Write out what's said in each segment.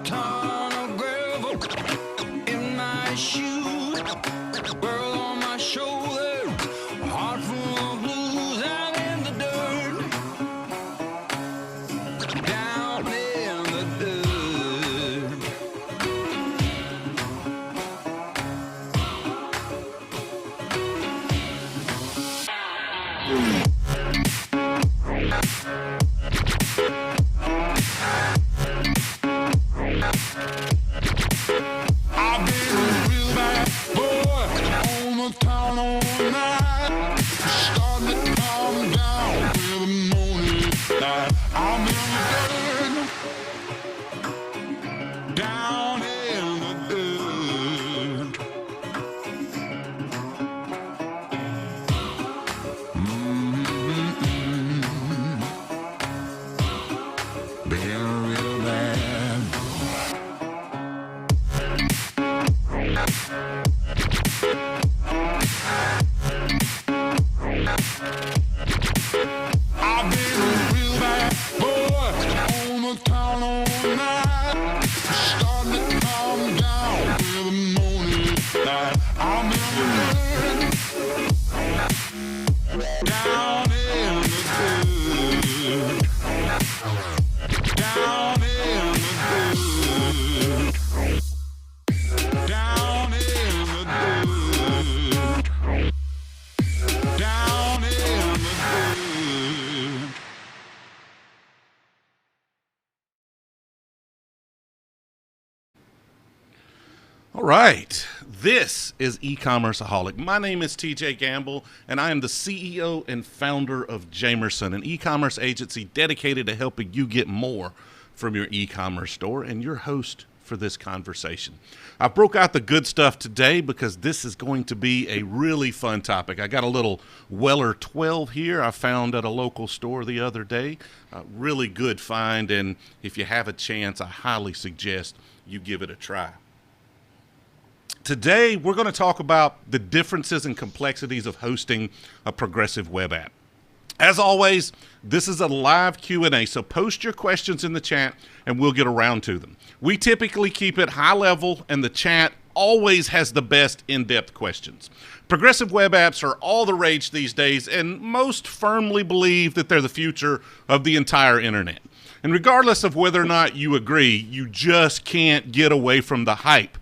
ton of gravel in my shoes, world on my shoulder, heart full of blues out in the dirt, down in the dirt. I've been a real bad boy on the town all night. Starting to calm down with the morning light. I'm in the dirt, down in the dirt. Been real bad. I've been a real bad boy on the town all night. Starting to calm down with the morning light. I'm in the dirt, down in the dirt, down in the dirt, down in the dirt, down in the dirt. All right, this is eCommerceaholic. My name is TJ Gamble, and I am the CEO and founder of Jamerson, an e-commerce agency dedicated to helping you get more from your e-commerce store, and your host for this conversation. I broke out the good stuff today because this is going to be a really fun topic. I got a little Weller 12 here I found at a local store the other day. Really good find, and if you have a chance, I highly suggest you give it a try. Today, we're going to talk about the differences and complexities of hosting a progressive web app. As always, this is a live Q&A, so post your questions in the chat and we'll get around to them. We typically keep it high level, and the chat always has the best in-depth questions. Progressive web apps are all the rage these days, and most firmly believe that they're the future of the entire internet. And regardless of whether or not you agree, you just can't get away from the hype.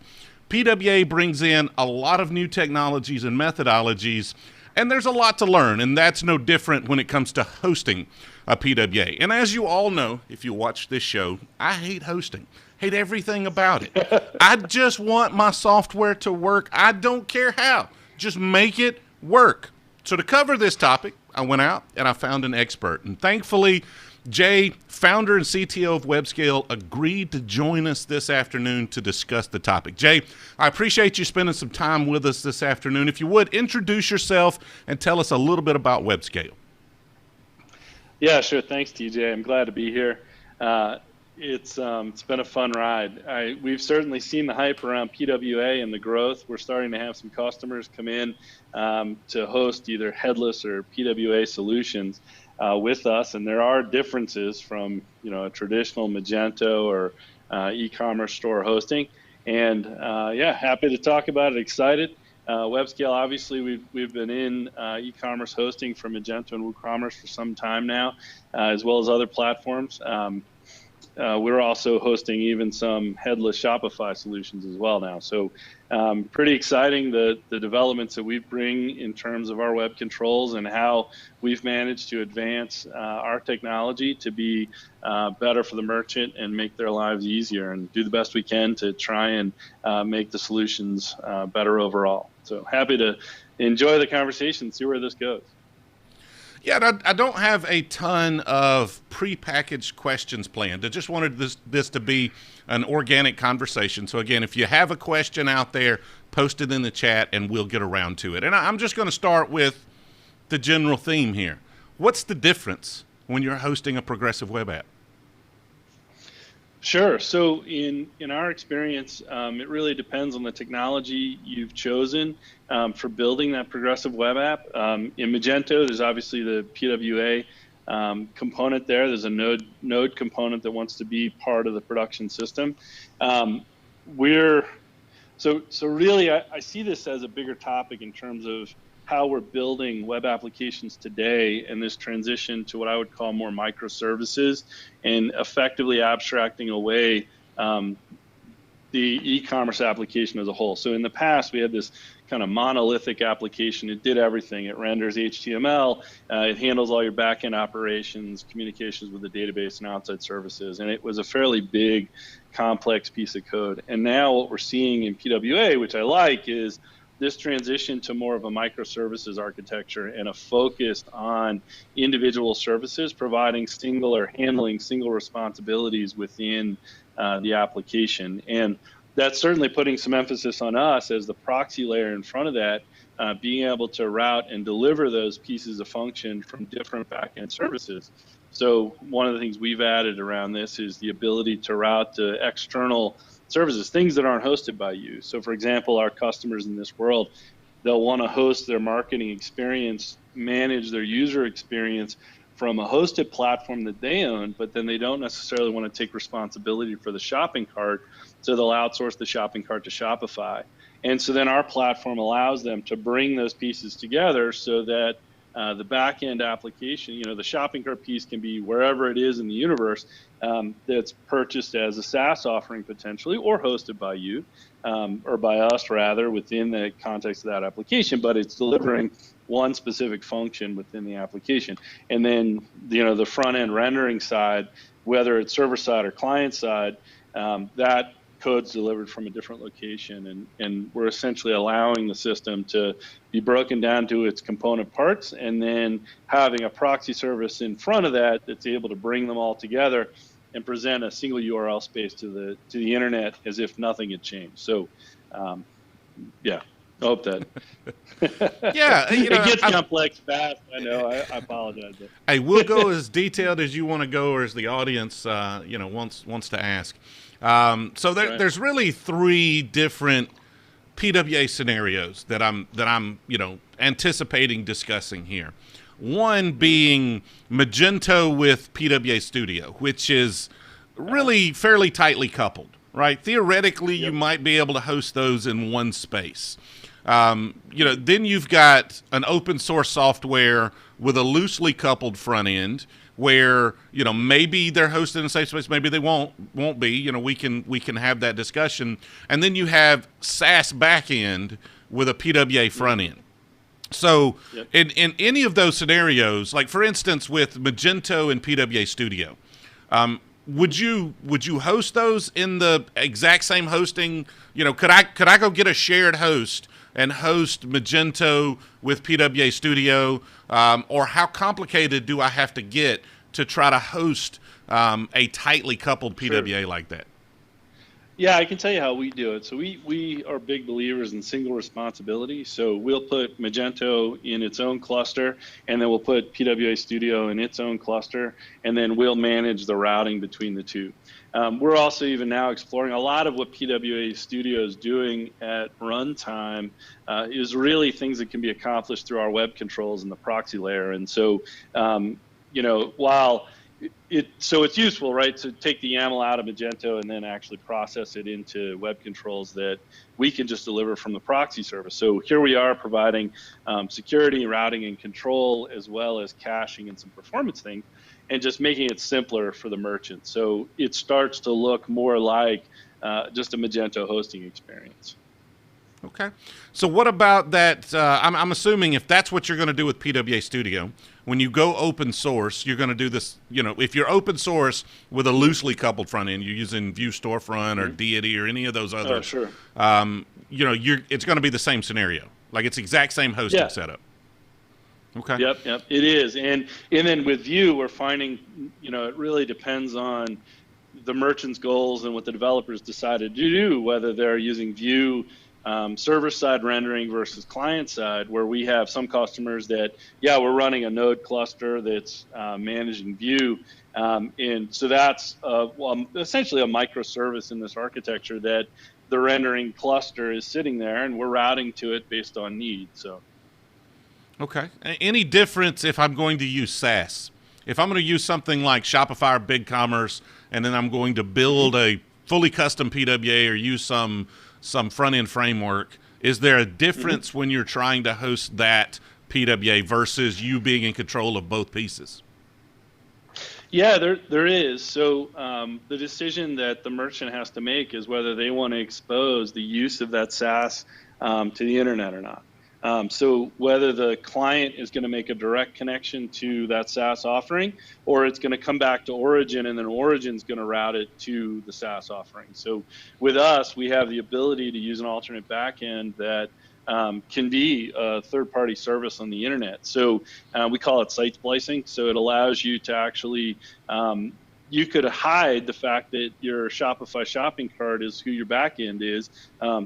PWA brings in a lot of new technologies and methodologies, and there's a lot to learn, and that's no different when it comes to hosting a PWA. And as you all know, if you watch this show, I hate hosting. Hate everything about it. I just want my software to work. I don't care how. Just make it work. So to cover this topic, I went out and I found an expert. And thankfully, Jay, founder and CTO of Webscale, agreed to join us this afternoon to discuss the topic. Jay, I appreciate you spending some time with us this afternoon. If you would, introduce yourself and tell us a little bit about Webscale. Yeah, sure. Thanks, TJ. I'm glad to be here. It's been a fun ride. We've certainly seen the hype around PWA and the growth. We're starting to have some customers come in to host either headless or PWA solutions with us, and there are differences from a traditional Magento or e-commerce store hosting. And yeah, happy to talk about it. Excited. Webscale, obviously, we've been in e-commerce hosting for Magento and WooCommerce for some time now, as well as other platforms. We're also hosting even some headless Shopify solutions as well now. So pretty exciting, the developments that we bring in terms of our web controls and how we've managed to advance our technology to be better for the merchant and make their lives easier, and do the best we can to try and make the solutions better overall. So happy to enjoy the conversation, see where this goes. Yeah, I don't have a ton of prepackaged questions planned. I just wanted this to be an organic conversation. So again, if you have a question out there, post it in the chat and we'll get around to it. And I'm just going to start with the general theme here. What's the difference when you're hosting a progressive web app? Sure. So in our experience, it really depends on the technology you've chosen for building that progressive web app. In Magento, there's obviously the PWA component there. There's a node component that wants to be part of the production system. So really, I see this as a bigger topic in terms of how we're building web applications today, and this transition to what I would call more microservices and effectively abstracting away the e-commerce application as a whole. So in the past, we had this kind of monolithic application. It did everything. It renders HTML. It handles all your backend operations, communications with the database and outside services. And it was a fairly big, complex piece of code. And now what we're seeing in PWA, which I like, is this transition to more of a microservices architecture and a focus on individual services, providing handling single responsibilities within the application. And that's certainly putting some emphasis on us as the proxy layer in front of that, being able to route and deliver those pieces of function from different backend services. So one of the things we've added around this is the ability to route to external services, things that aren't hosted by you. So for example, our customers in this world, they'll want to host their marketing experience, manage their user experience from a hosted platform that they own, but then they don't necessarily want to take responsibility for the shopping cart, so they'll outsource the shopping cart to Shopify. And so then our platform allows them to bring those pieces together so that the back-end application, the shopping cart piece can be wherever it is in the universe that's purchased as a SaaS offering potentially, or hosted by you, or by us rather, within the context of that application, but it's delivering one specific function within the application. And then, the front-end rendering side, whether it's server-side or client-side, that code's delivered from a different location, and we're essentially allowing the system to be broken down to its component parts, and then having a proxy service in front of that that's able to bring them all together and present a single URL space to the internet as if nothing had changed. So, yeah, I hope that. Yeah, it gets complex fast. I know. I apologize. Hey, we'll go as detailed as you want to go, or as the audience, wants to ask. So there's really three different PWA scenarios that I'm anticipating discussing here. One being Magento with PWA Studio, which is really fairly tightly coupled, right? Theoretically, you might be able to host those in one space. Then you've got an open source software with a loosely coupled front end where, maybe they're hosted in a safe space, maybe they won't be, we can have that discussion. And then you have SaaS backend with a PWA front end. So in any of those scenarios, like for instance, with Magento and PWA Studio, would you host those in the exact same hosting? Could I go get a shared host and host Magento with PWA Studio, or how complicated do I have to get to try to host a tightly coupled PWA like that? Yeah, I can tell you how we do it. So we are big believers in single responsibility. So we'll put Magento in its own cluster, and then we'll put PWA Studio in its own cluster, and then we'll manage the routing between the two. We're also even now exploring a lot of what PWA Studio is doing at runtime is really things that can be accomplished through our web controls and the proxy layer. And so, while it's useful, right, to take the YAML out of Magento and then actually process it into web controls that we can just deliver from the proxy service. So here we are providing security, routing, and control, as well as caching and some performance things, and just making it simpler for the merchant. So it starts to look more like just a Magento hosting experience. Okay. So what about that? I'm assuming if that's what you're going to do with PWA Studio, when you go open source, you're going to do this, if you're open source with a loosely coupled front end, you're using Vue Storefront or Deity or any of those others. Sure. It's going to be the same scenario. Like it's exact same hosting setup. Okay. Yep. It is. And then with Vue, we're finding, it really depends on the merchant's goals and what the developers decided to do, whether they're using Vue server-side rendering versus client-side, where we have some customers that, we're running a node cluster that's managing Vue. And so that's essentially a microservice in this architecture that the rendering cluster is sitting there, and we're routing to it based on need. So. Okay. Any difference if I'm going to use SaaS? if I'm going to use something like Shopify or BigCommerce, and then I'm going to build a fully custom PWA or use some front-end framework, is there a difference when you're trying to host that PWA versus you being in control of both pieces? Yeah, there is. So the decision that the merchant has to make is whether they want to expose the use of that SaaS to the internet or not. So whether the client is going to make a direct connection to that SaaS offering, or it's going to come back to Origin, and then Origin's going to route it to the SaaS offering. So with us, we have the ability to use an alternate backend that can be a third-party service on the internet. So we call it site splicing. So it allows you to actually, you could hide the fact that your Shopify shopping cart is who your backend is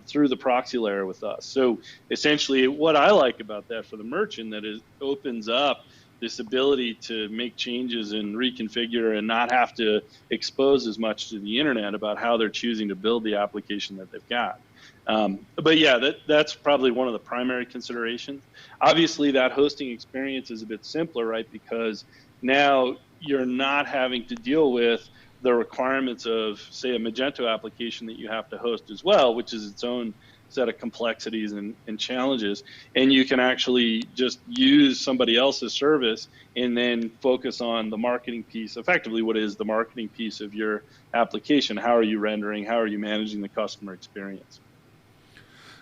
through the proxy layer with us. So essentially what I like about that for the merchant, that it opens up this ability to make changes and reconfigure and not have to expose as much to the internet about how they're choosing to build the application that they've got. But yeah, that's probably one of the primary considerations. Obviously, that hosting experience is a bit simpler, right? Because now you're not having to deal with the requirements of, say, a Magento application that you have to host as well, which is its own set of complexities and challenges. And you can actually just use somebody else's service and then focus on the marketing piece, effectively what is the marketing piece of your application. How are you rendering? How are you managing the customer experience?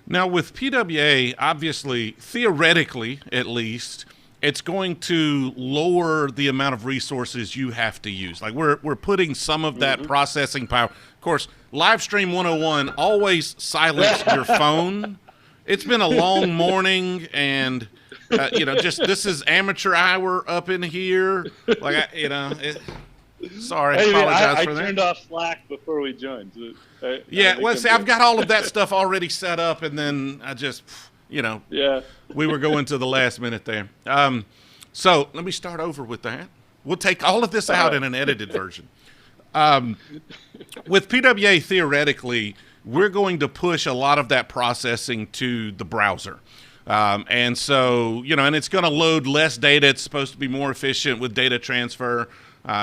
Now, with PWA, obviously, theoretically at least, it's going to lower the amount of resources you have to use. Like we're putting some of that processing power. Of course, Livestream 101, always silence your phone. It's been a long morning, and just this is amateur hour up in here. Like sorry, hey, apologize for that. I turned off Slack before we joined. I've got all of that stuff already set up, and then I just, we were going to the last minute there. So let me start over with that. We'll take all of this out in an edited version. With PWA, theoretically, we're going to push a lot of that processing to the browser. And so, and it's going to load less data. It's supposed to be more efficient with data transfer.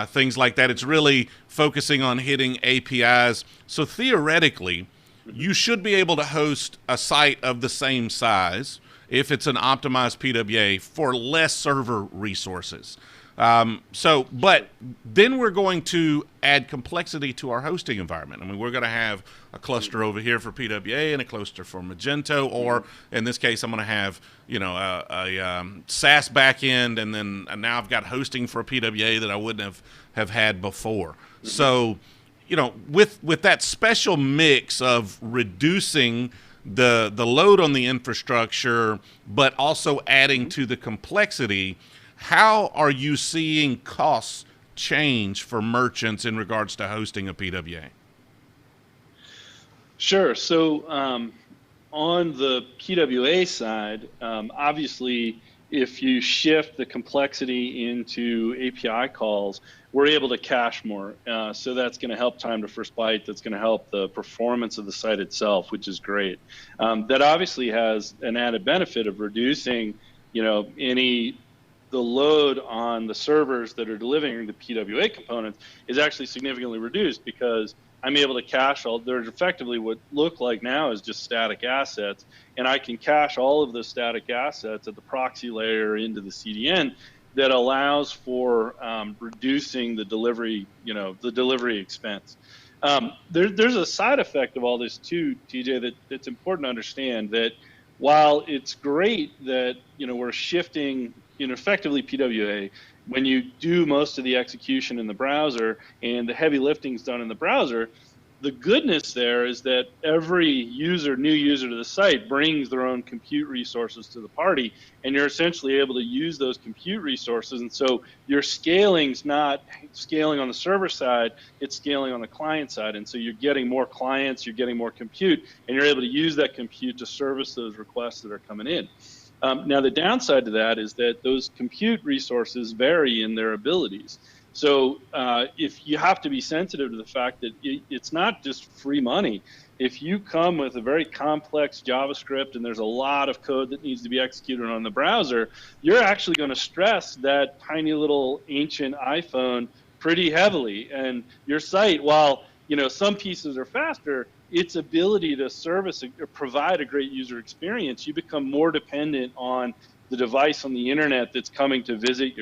Things like that. It's really focusing on hitting APIs. So theoretically, you should be able to host a site of the same size if it's an optimized PWA for less server resources. But then we're going to add complexity to our hosting environment. I mean, we're going to have a cluster over here for PWA and a cluster for Magento, or in this case, I'm going to have, a SaaS backend, and then now I've got hosting for a PWA that I wouldn't have had before. So, with that special mix of reducing the load on the infrastructure, but also adding to the complexity, how are you seeing costs change for merchants in regards to hosting a PWA? Sure. So on the PWA side, obviously, if you shift the complexity into API calls, we're able to cache more. So that's going to help time to first byte. That's going to help the performance of the site itself, which is great. That obviously has an added benefit of reducing, the load on the servers that are delivering the PWA components is actually significantly reduced, because I'm able to cache there's effectively what look like now is just static assets, and I can cache all of the static assets at the proxy layer into the CDN. That allows for reducing the delivery, the delivery expense. There's a side effect of all this too, TJ, that's important to understand, that while it's great that, we're shifting, effectively PWA, when you do most of the execution in the browser and the heavy lifting is done in the browser, the goodness there is that every new user to the site brings their own compute resources to the party, and you're essentially able to use those compute resources. And so your scaling's not scaling on the server side, it's scaling on the client side. And so you're getting more clients, you're getting more compute, and you're able to use that compute to service those requests that are coming in. Now, the downside to that is that those compute resources vary in their abilities. So if you have to be sensitive to the fact that it's not just free money. If you come with a very complex JavaScript and there's a lot of code that needs to be executed on the browser, you're actually going to stress that tiny little ancient iPhone pretty heavily. And your site, while some pieces are faster, its ability to service or provide a great user experience, you become more dependent on the device on the internet that's coming to visit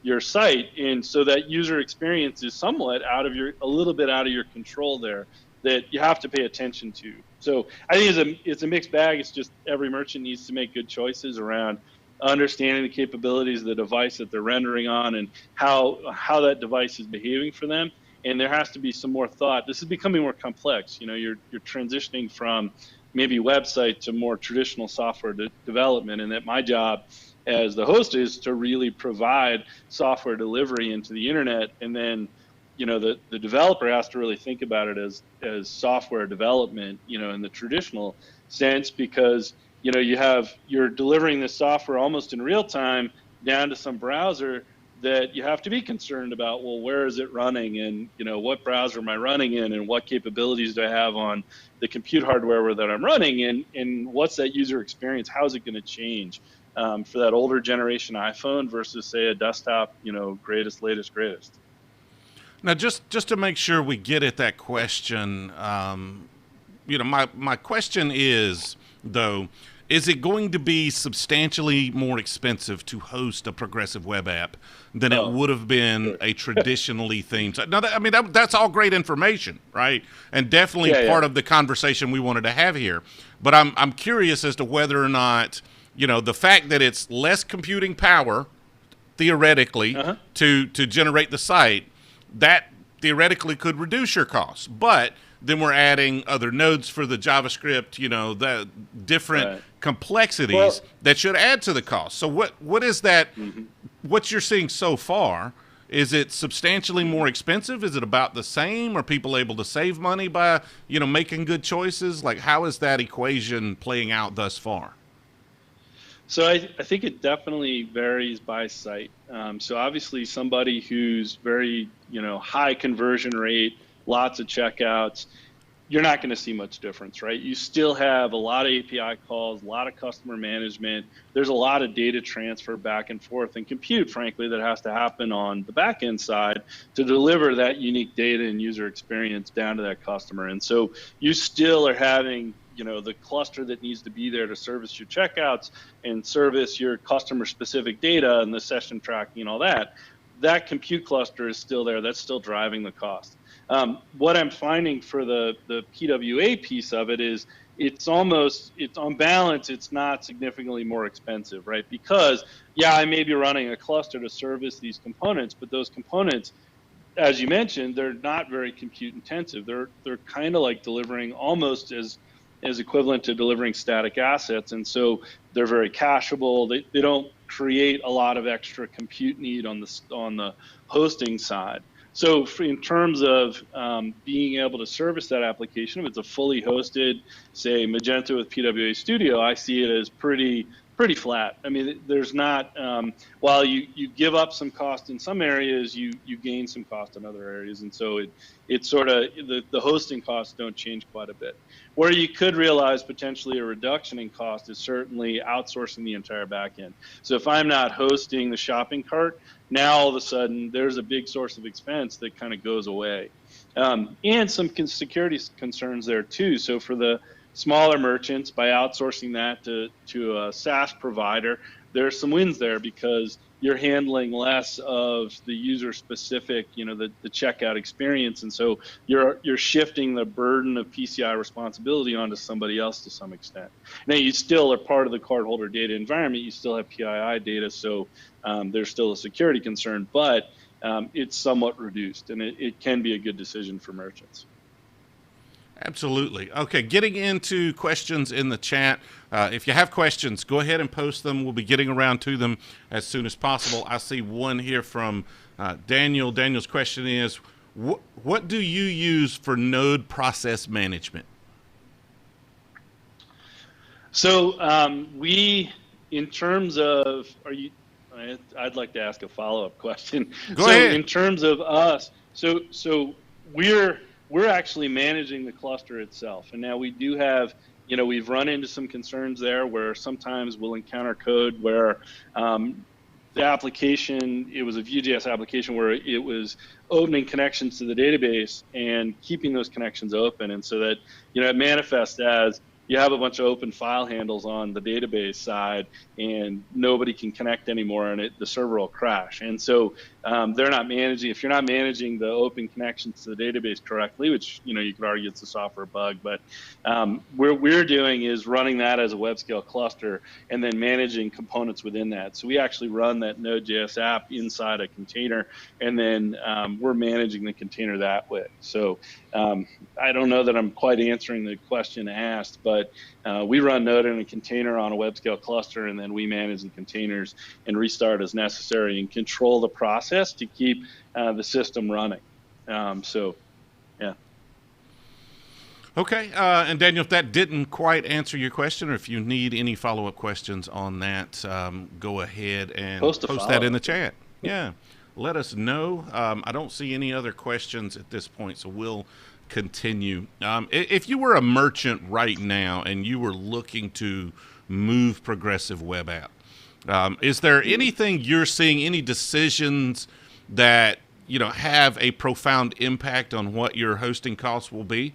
your site, and so that user experience is somewhat a little bit out of your control there, that you have to pay attention to. So I think it's a mixed bag. It's just every merchant needs to make good choices around understanding the capabilities of the device that they're rendering on and how that device is behaving for them. And there has to be some more thought. This is becoming more complex. You're transitioning from maybe website to more traditional software development, and that my job as the host is to really provide software delivery into the internet, and then the developer has to really think about it as software development in the traditional sense, because you're delivering this software almost in real time down to some browser that you have to be concerned about. Well, where is it running, and what browser am I running in, and what capabilities do I have on the compute hardware that I'm running, and what's that user experience? How is it going to change for that older generation iPhone versus, say, a desktop, latest. Now, just to make sure we get at that question, my question is, though, is it going to be substantially more expensive to host a progressive web app than it would have been a traditionally themed? Now, that's all great information, right? And definitely part of the conversation we wanted to have here. But I'm curious as to whether or not, the fact that it's less computing power, theoretically, to generate the site, that theoretically could reduce your costs. But then we're adding other nodes for the JavaScript, the different complexities that should add to the cost. So what is that, what you're seeing so far? Is it substantially more expensive? Is it about the same? Are people able to save money by, making good choices? Like, how is that equation playing out thus far? So I think it definitely varies by site. So obviously somebody who's very, high conversion rate, lots of checkouts, you're not going to see much difference, right? You still have a lot of API calls, a lot of customer management. There's a lot of data transfer back and forth and compute, frankly, that has to happen on the back end side to deliver that unique data and user experience down to that customer. And so you still are having the cluster that needs to be there to service your checkouts and service your customer specific data and the session tracking and all that. That compute cluster is still there. That's still driving the cost. What I'm finding for the PWA piece of it is it's on balance, it's not significantly more expensive, right? Because I may be running a cluster to service these components, but those components, as you mentioned, they're not very compute intensive. They're kind of like delivering almost as equivalent to delivering static assets. And so they're very cacheable. They don't create a lot of extra compute need on the hosting side. So in terms of being able to service that application, if it's a fully hosted, say, Magento with PWA Studio, I see it as pretty flat. I mean, there's not, while you give up some cost in some areas, you gain some cost in other areas. And so it's sort of, the hosting costs don't change quite a bit. Where you could realize potentially a reduction in cost is certainly outsourcing the entire back end. So if I'm not hosting the shopping cart, now all of a sudden there's a big source of expense that kind of goes away. And some security concerns there too. So for the smaller merchants, by outsourcing that to a SaaS provider, there's some wins there because you're handling less of the user specific, the checkout experience. And so you're shifting the burden of PCI responsibility onto somebody else to some extent. Now you still are part of the cardholder data environment. You still have PII data. So there's still a security concern, but it's somewhat reduced, and it can be a good decision for merchants. Absolutely. Okay, getting into questions in the chat. If you have questions, go ahead and post them. We'll be getting around to them as soon as possible. I see one here from Daniel. Daniel's question is, what do you use for node process management? So we, in terms of, I'd like to ask a follow-up question. Go ahead. In terms of us, so we're actually managing the cluster itself, and now we do have, we've run into some concerns there where sometimes we'll encounter code where the application, it was a Vue.js application where it was opening connections to the database and keeping those connections open, and so that it manifests as you have a bunch of open file handles on the database side and nobody can connect anymore, and the server will crash. And so they're not managing, if you're not managing the open connections to the database correctly, which you could argue it's a software bug, but what we're doing is running that as a Webscale cluster and then managing components within that. So we actually run that Node.js app inside a container, and then we're managing the container that way. So I don't know that I'm quite answering the question asked, but we run Node in a container on a Webscale cluster, and then we manage the containers and restart as necessary and control the process to keep the system running. So, yeah. Okay, and Daniel, if that didn't quite answer your question, or if you need any follow-up questions on that, go ahead and post that in the chat. Yeah, let us know. I don't see any other questions at this point, so we'll continue. If you were a merchant right now and you were looking to move progressive web app, is there anything you're seeing, any decisions that have a profound impact on what your hosting costs will be?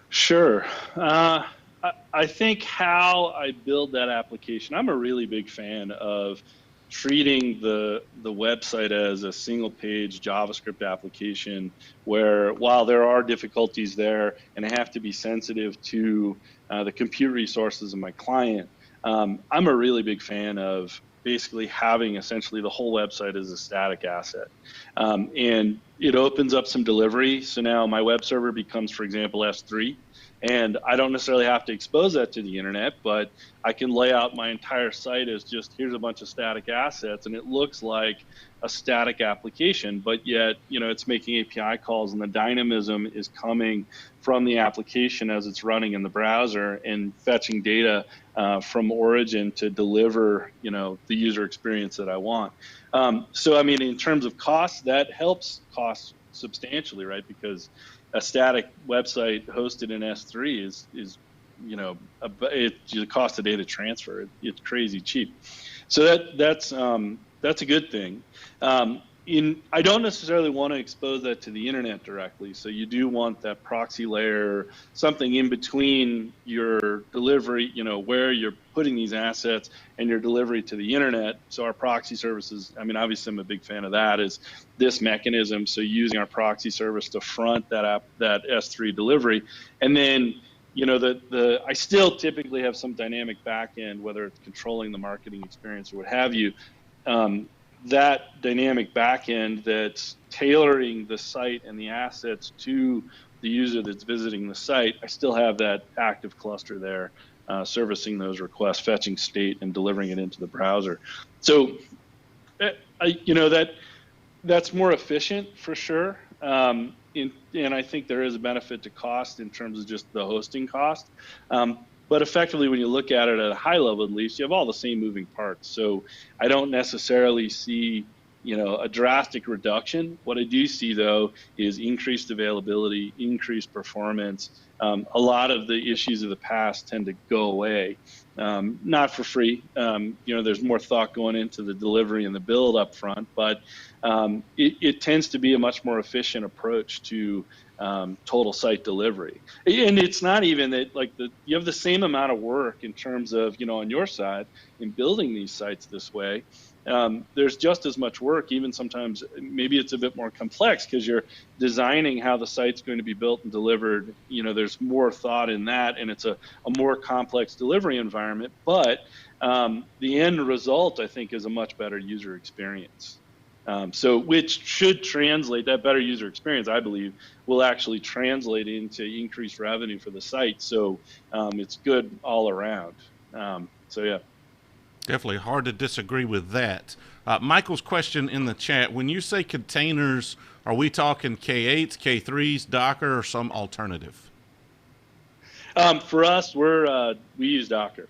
Sure. I think how I build that application, I'm a really big fan of treating the website as a single page JavaScript application where, while there are difficulties there and I have to be sensitive to the compute resources of my client, I'm a really big fan of basically having essentially the whole website as a static asset. And it opens up some delivery. So now my web server becomes, for example, S3. And I don't necessarily have to expose that to the internet, but I can lay out my entire site as just, here's a bunch of static assets, and it looks like a static application, but yet, it's making API calls, and the dynamism is coming from the application as it's running in the browser and fetching data from origin to deliver, the user experience that I want. So, I mean, in terms of cost, that helps cost substantially, right? Because a static website hosted in S3 is the cost of data transfer. It's crazy cheap. So that's a good thing. I don't necessarily want to expose that to the internet directly. So you do want that proxy layer, something in between your delivery, where you're putting these assets and your delivery to the internet. So our proxy services, I mean, obviously I'm a big fan of that, is this mechanism. So using our proxy service to front that S3 delivery. And then, I still typically have some dynamic backend, whether it's controlling the marketing experience or what have you. That dynamic backend that's tailoring the site and the assets to the user that's visiting the site, I still have that active cluster there, servicing those requests, fetching state, and delivering it into the browser. So, that's more efficient for sure. And I think there is a benefit to cost in terms of just the hosting cost. But effectively, when you look at it at a high level, at least, you have all the same moving parts. So I don't necessarily see, a drastic reduction. What I do see, though, is increased availability, increased performance. A lot of the issues of the past tend to go away, not for free. There's more thought going into the delivery and the build up front, but it tends to be a much more efficient approach to total site delivery. And it's not even that you have the same amount of work in terms of, on your side in building these sites this way. There's just as much work, even sometimes maybe it's a bit more complex because you're designing how the site's going to be built and delivered. There's more thought in that, and it's a more complex delivery environment. But the end result, I think, is a much better user experience. Which should translate, that better user experience, I believe, will actually translate into increased revenue for the site. So it's good all around. Yeah. Definitely hard to disagree with that. Michael's question in the chat, when you say containers, are we talking K8s, K3s, Docker, or some alternative? For us, we use Docker.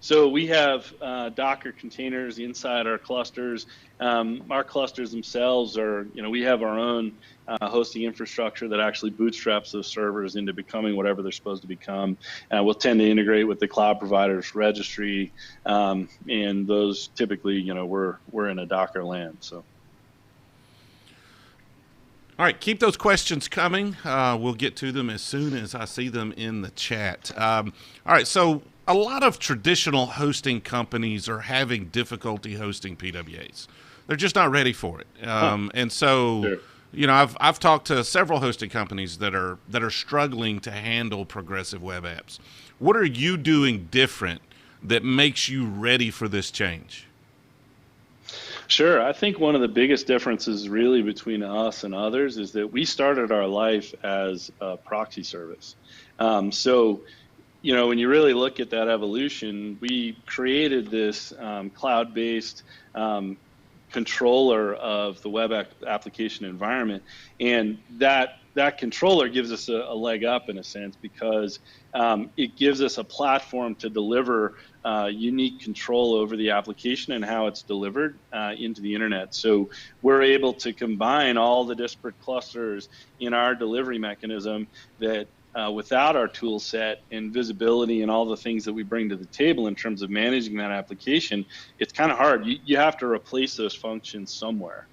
So we have Docker containers inside our clusters. Our clusters themselves are, we have our own hosting infrastructure that actually bootstraps those servers into becoming whatever they're supposed to become. We'll tend to integrate with the cloud provider's registry, and those typically, we're in a Docker land. So. All right, keep those questions coming. We'll get to them as soon as I see them in the chat. All right, so a lot of traditional hosting companies are having difficulty hosting PWAs. They're just not ready for it. And so, Sure. I've talked to several hosting companies that are struggling to handle progressive web apps. What are you doing different that makes you ready for this change? Sure. I think one of the biggest differences really between us and others is that we started our life as a proxy service. So, when you really look at that evolution, we created this cloud-based controller of the web application environment, and that controller gives us a leg up in a sense because it gives us a platform to deliver unique control over the application and how it's delivered into the internet. So we're able to combine all the disparate clusters in our delivery mechanism that without our tool set and visibility and all the things that we bring to the table in terms of managing that application, it's kind of hard. You have to replace those functions somewhere.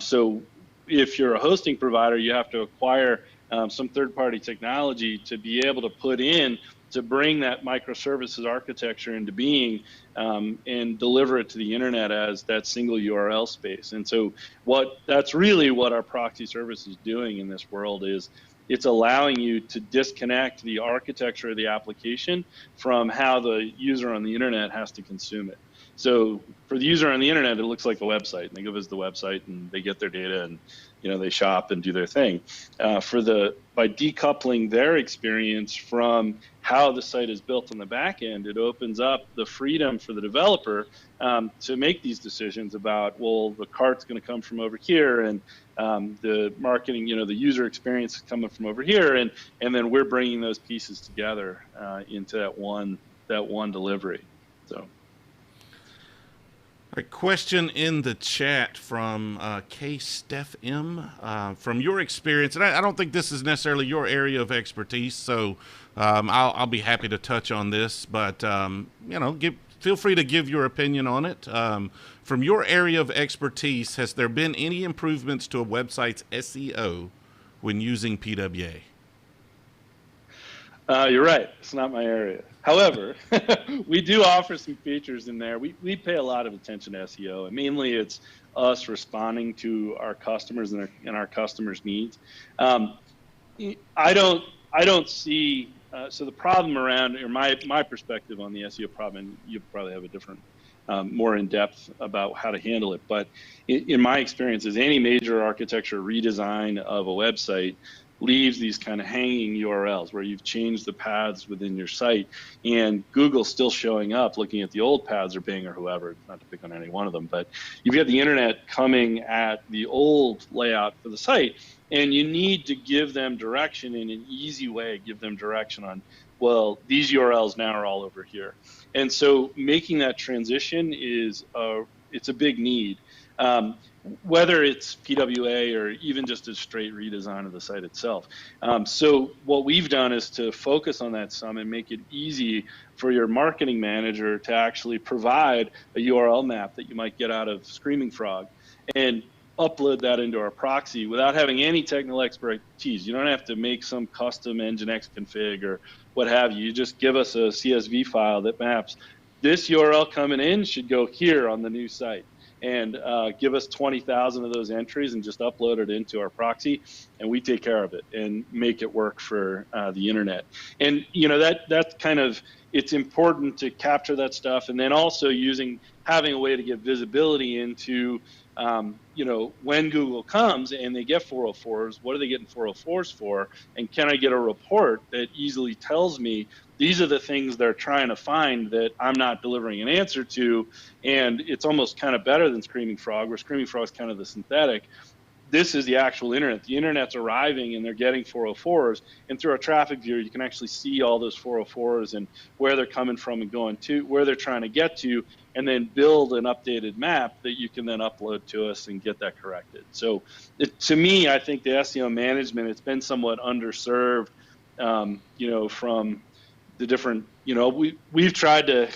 So if you're a hosting provider, you have to acquire some third-party technology to be able to put in to bring that microservices architecture into being and deliver it to the internet as that single URL space. And so that's really what our proxy service is doing in this world is it's allowing you to disconnect the architecture of the application from how the user on the internet has to consume it. So for the user on the internet, it looks like a website, and they go visit the website and they get their data and they shop and do their thing. By decoupling their experience from how the site is built on the back end, it opens up the freedom for the developer to make these decisions about, well, the cart's going to come from over here, and the marketing, the user experience is coming from over here, and then we're bringing those pieces together into that one delivery. So. A question in the chat from K. Steph M. From your experience, and I don't think this is necessarily your area of expertise, so I'll be happy to touch on this, but feel free to give your opinion on it. From your area of expertise, has there been any improvements to a website's SEO when using PWA? You're right. It's not my area. However, we do offer some features in there. We pay a lot of attention to SEO, and mainly it's us responding to our customers and our customers' needs. I don't see. So the problem around, or my perspective on the SEO problem, and you probably have a different, more in depth about how to handle it. But in my experience, is any major architecture redesign of a website leaves these kind of hanging URLs where you've changed the paths within your site, and Google's still showing up looking at the old paths, or Bing or whoever, not to pick on any one of them, but you've got the internet coming at the old layout for the site, and you need to give them direction in an easy way, give them direction on, well, these URLs now are all over here. And so making that transition it's a big need. Whether it's PWA or even just a straight redesign of the site itself. So what we've done is to focus on that some and make it easy for your marketing manager to actually provide a URL map that you might get out of Screaming Frog and upload that into our proxy without having any technical expertise. You don't have to make some custom Nginx config or what have you. You just give us a CSV file that maps this URL coming in should go here on the new site. And give us 20,000 of those entries and just upload it into our proxy, and we take care of it and make it work for the internet. And that's kind of, it's important to capture that stuff, and then also having a way to get visibility into when Google comes and they get 404s, what are they getting 404s for? And can I get a report that easily tells me these are the things they're trying to find that I'm not delivering an answer to? And it's almost kind of better than Screaming Frog, where Screaming Frog is kind of the synthetic. this is the actual internet. The internet's arriving and they're getting 404s. And through our traffic viewer, you can actually see all those 404s and where they're coming from and going to, where they're trying to get to, and then build an updated map that you can then upload to us and get that corrected. So to me, I think the SEO management, it's been somewhat underserved, from the different, we've tried to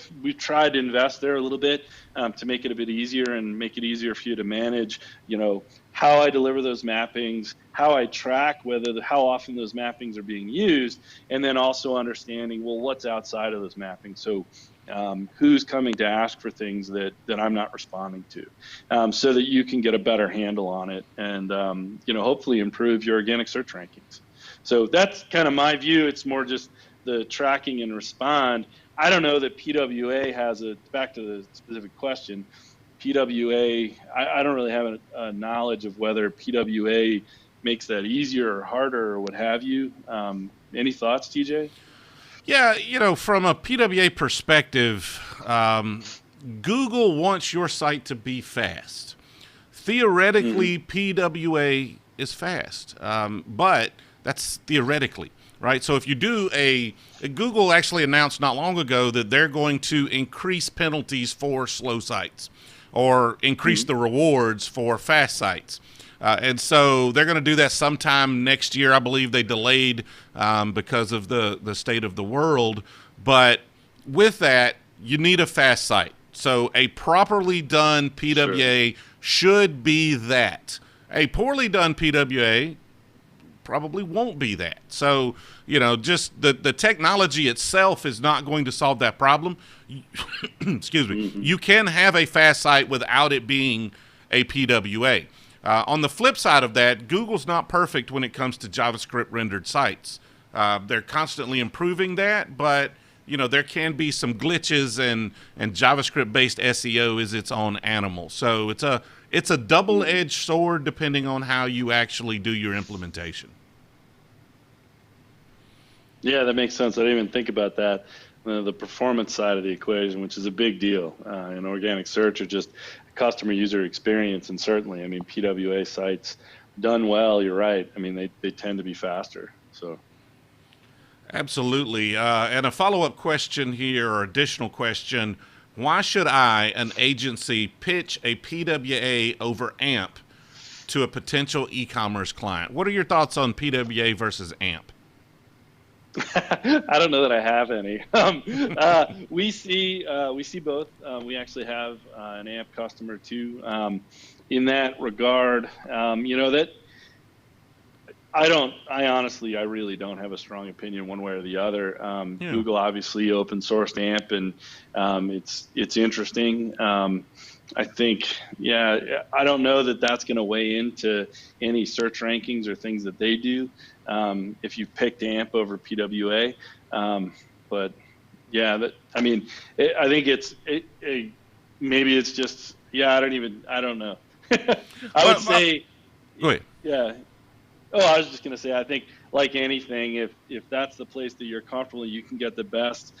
invest there a little bit to make it a bit easier and make it easier for you to manage, how I deliver those mappings, how I track how often those mappings are being used, and then also understanding, well, what's outside of those mappings. So who's coming to ask for things that I'm not responding to, so that you can get a better handle on it and, hopefully improve your organic search rankings. So that's kind of my view. It's more just the tracking and respond. I don't know that PWA has back to the specific question, PWA, I don't really have a knowledge of whether PWA makes that easier or harder or what have you. Any thoughts, TJ? Yeah, from a PWA perspective, Google wants your site to be fast. Theoretically, PWA is fast, but that's theoretically, right? So if you do Google actually announced not long ago that they're going to increase penalties for slow sites or increase the rewards for fast sites. And so they're going to do that sometime next year. I believe they delayed because of the state of the world. But with that, you need a fast site. So a properly done PWA should be that. A poorly done PWA probably won't be that. So, just the technology itself is not going to solve that problem. Excuse me. You can have a fast site without it being a PWA. On the flip side of that, Google's not perfect when it comes to JavaScript rendered sites. They're constantly improving that, but there can be some glitches, and JavaScript based SEO is its own animal. So it's a double-edged sword depending on how you actually do your implementation. Yeah, that makes sense. I didn't even think about that. The performance side of the equation, which is a big deal in organic search, or just customer user experience. And certainly, PWA sites done well, you're right. They tend to be faster. So. Absolutely. And a follow-up question here, or additional question, why should I, an agency, pitch a PWA over AMP to a potential e-commerce client? What are your thoughts on PWA versus AMP? I don't know that I have any. We see both. We actually have an AMP customer too. In that regard, that I really don't have a strong opinion one way or the other. Google obviously open sourced AMP, and it's interesting. I think, I don't know that that's going to weigh into any search rankings or things that they do if you picked AMP over PWA. But I think maybe it's just, I don't know. I would say, go ahead. Yeah. Oh, I was just going to say, I think like anything, if that's the place that you're comfortable, you can get the best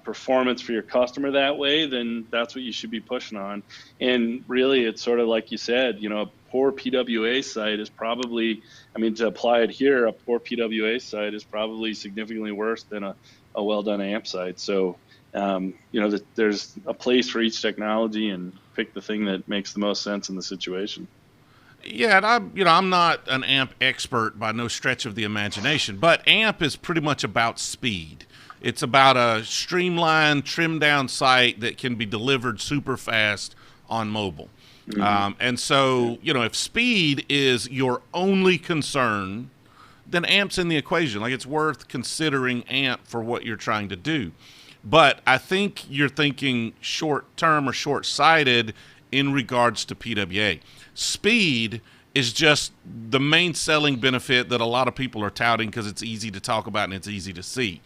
performance for your customer that way, then that's what you should be pushing on. And really, it's sort of like you said, a poor PWA site is probably, to apply it here, a poor PWA site is probably significantly worse than a well-done AMP site. So, there's a place for each technology, and pick the thing that makes the most sense in the situation. Yeah, and I'm not an AMP expert by no stretch of the imagination, but AMP is pretty much about speed. It's about a streamlined, trimmed down site that can be delivered super fast on mobile. And so, if speed is your only concern, then AMP's in the equation. Like, it's worth considering AMP for what you're trying to do. But I think you're thinking short-term or short-sighted in regards to PWA. Speed is just the main selling benefit that a lot of people are touting because it's easy to talk about and it's easy to see.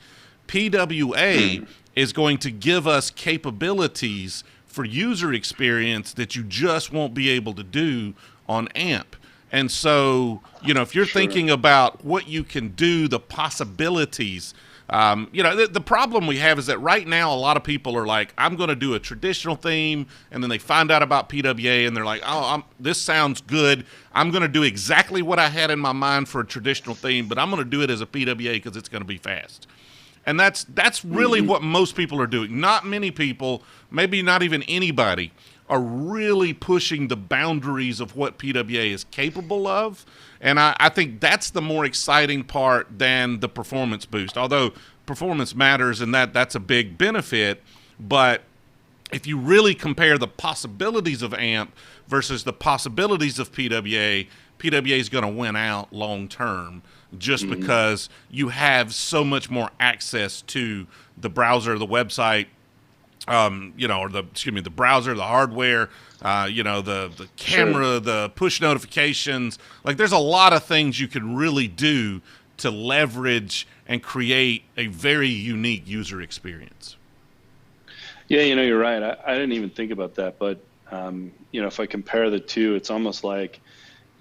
PWA is going to give us capabilities for user experience that you just won't be able to do on AMP. And so, if you're thinking about what you can do, the possibilities, The problem we have is that right now a lot of people are like, I'm going to do a traditional theme, and then they find out about PWA and they're like, oh, this sounds good. I'm going to do exactly what I had in my mind for a traditional theme, but I'm going to do it as a PWA because it's going to be fast. And that's really what most people are doing. Not many people, maybe not even anybody, are really pushing the boundaries of what PWA is capable of. And I think that's the more exciting part than the performance boost, although performance matters and that's a big benefit. But if you really compare the possibilities of AMP versus the possibilities of PWA, PWA is going to win out long term just because you have so much more access to the browser, the website, the browser, the hardware, the camera, the push notifications. Like, there's a lot of things you can really do to leverage and create a very unique user experience. Yeah, you're right. I didn't even think about that, but if I compare the two, it's almost like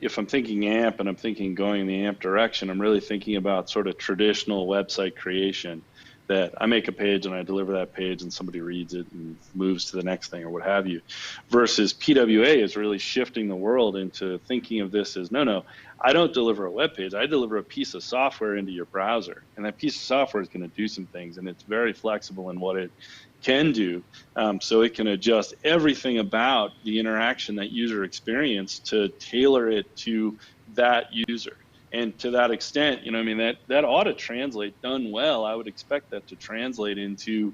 if I'm thinking AMP and I'm thinking going in the AMP direction, I'm really thinking about sort of traditional website creation, that I make a page and I deliver that page and somebody reads it and moves to the next thing or what have you, versus PWA is really shifting the world into thinking of this as, no, I don't deliver a web page. I deliver a piece of software into your browser, and that piece of software is going to do some things, and it's very flexible in what it can do. So it can adjust everything about the interaction, that user experience, to tailor it to that user. And to that extent, that ought to translate, done well. I would expect that to translate into,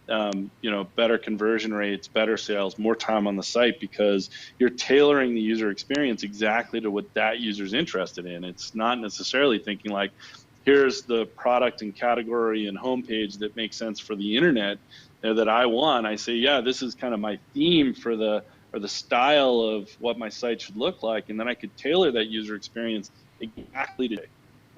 better conversion rates, better sales, more time on the site, because you're tailoring the user experience exactly to what that user's interested in. It's not necessarily thinking like, here's the product and category and homepage that makes sense for the internet that I want. I say, yeah, this is kind of my theme for the style of what my site should look like, and then I could tailor that user experience exactly today